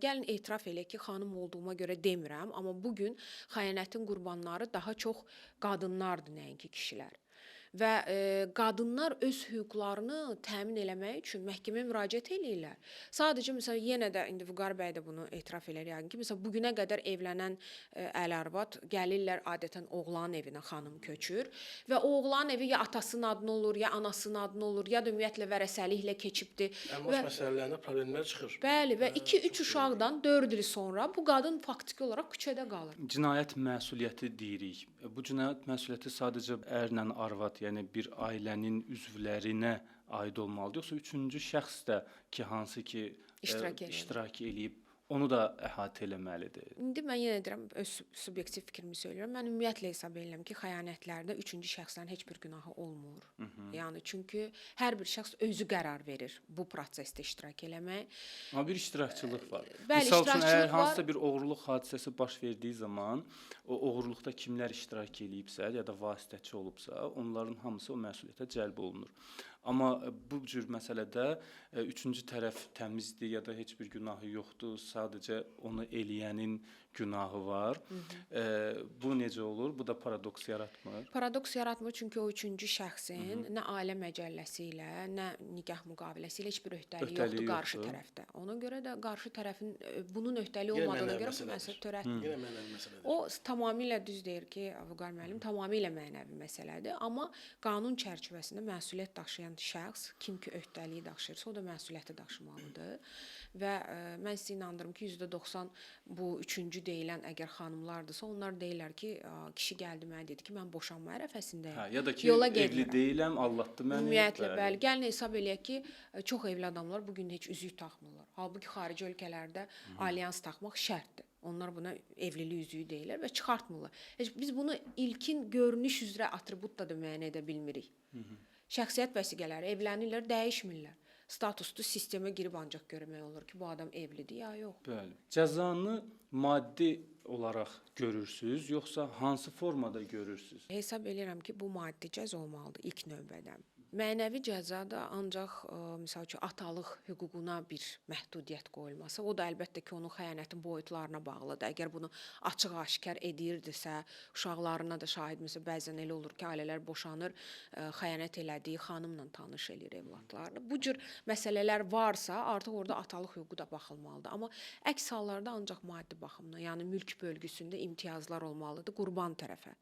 Gəlin etiraf eləyək ki, xanım olduğuma görə demirəm, amma bu gün xəyanətin qurbanları daha çox qadınlardır, nəinki kişilər. Və qadınlar öz hüquqlarını təmin eləmək üçün məhkəməyə müraciət eləyirlər. Sadəcə məsələn yenə də indi Vüqar bəy də bunu etiraf eləyir yəqin ki, məsələn bu günə qədər evlənən əl-arvad gəlirlər adətən oğlanın evinə xanım köçür və o oğlanın evi ya atasının adına olur, ya anasının adına olur, ya da ümumiyyətlə vərəsəliklə keçibdi. Əmlak məsələlərində problemlər çıxır. Bəli, və 2-3 uşaqdan 4 il sonra bu qadın faktiki olaraq küçədə qalır. Cinayət məsuliyyəti deyirik. Bu cinayət məsuliyyəti sadəcə ərlə arvad, yəni bir ailənin üzvlərinə aid olmalıdır, yoxsa üçüncü şəxs də ki, hansı ki iştirak eləyib onu da əhatə eləməlidir. İndi mən yenə deyirəm, öz subyektiv fikrimi söyləyirəm. Mən ümumiyyətlə hesab edirəm ki, xəyanətlərdə üçüncü şəxslərin heç bir günahı olmur. Yəni çünki hər bir şəxs özü qərar verir bu prosesdə iştirak eləmək. Amma bir iştirakçılıq var. Bəli, Misal üçün, iştirakçılıq əgər hansısa var. bir oğurluq hadisəsi baş verdiyi zaman, o oğurluqda kimlər iştirak eləyibsə, ya da vasitəçi olubsa, onların hamısı o məsuliyyətə cəlb olunur. Amma bu cür məsələdə üçüncü tərəf təmizdir ya da heç bir günahı yoxdur, sadəcə onu eləyənin günahı var. Bu necə olur? Bu da paradoks yaratmır. Paradoks yaratmır çünki o üçüncü şəxsin nə ailə məcəlləsi ilə, nə nikah müqaviləsi ilə heç bir öhdəliyi yoxdur qarşı tərəfdə. Ona görə də qarşı tərəfin bunun öhdəliyi olmadığına görə bu məsələ törətmir. Yenə mənəvi məsələdir. O tamamilə düz deyir ki, Vüqar müəllim, tamamilə mənəvi məsələdir, amma qanun çərçivəsində məsuliyyət daşıyan şəxs kim ki öhdəliyi daşıyırsa, o da məsuliyyəti daşımalıdır. Və mən sizi inandırım ki, %90 bu üçüncü deyilən əgər xanımlardırsa, onlar deyirlər ki, kişi gəldi mənə dedi ki, mən boşanma ərəfəsindəyəm. Ya da ki, yola evli gedirəm. deyiləm, aldatdı məni. Ümumiyyətlə, bəli. Gəlin hesab eləyək ki, çox evli adamlar bu gün heç üzük taxmırlar. Halbuki xarici ölkələrdə alyans taxmaq şərtdir. Onlar buna evlilik üzüyü deyirlər və çıxartmırlar. Biz bunu ilkin görünüş üzrə atribut da müəyyən edə bilmirik. Şəxsiyyət vəsiqələri evlənirlər, dəyişmirlər. Statuslu sistemə girib ancaq görmək olur ki, bu adam evlidir ya yox. Bəli. Cəzanı maddi olaraq görürsüz, yoxsa hansı formada görürsüz? Hesab edirəm ki, bu maddi cəza olmalıdır ilk növbədə. Mənəvi cəza da ancaq məsəl üçün atalıq hüququna bir məhdudiyyət qoyulması. O da əlbəttə ki, onun xəyanətin boyutlarına bağlıdır. Əgər bunu açıq-aşkar edirdisə, uşaqlarına da şahid məsələn bəzən elə olur ki, ailələr boşanır, xəyanət elədiyi xanımla tanış eləyir övladlarını. Bu cür məsələlər varsa, artıq orada atalıq hüququ da baxılmalıdır. Amma əks hallarda ancaq maddi baxımdan, yəni mülk bölgüsündə imtiyazlar olmalıdır qurban tərəfə.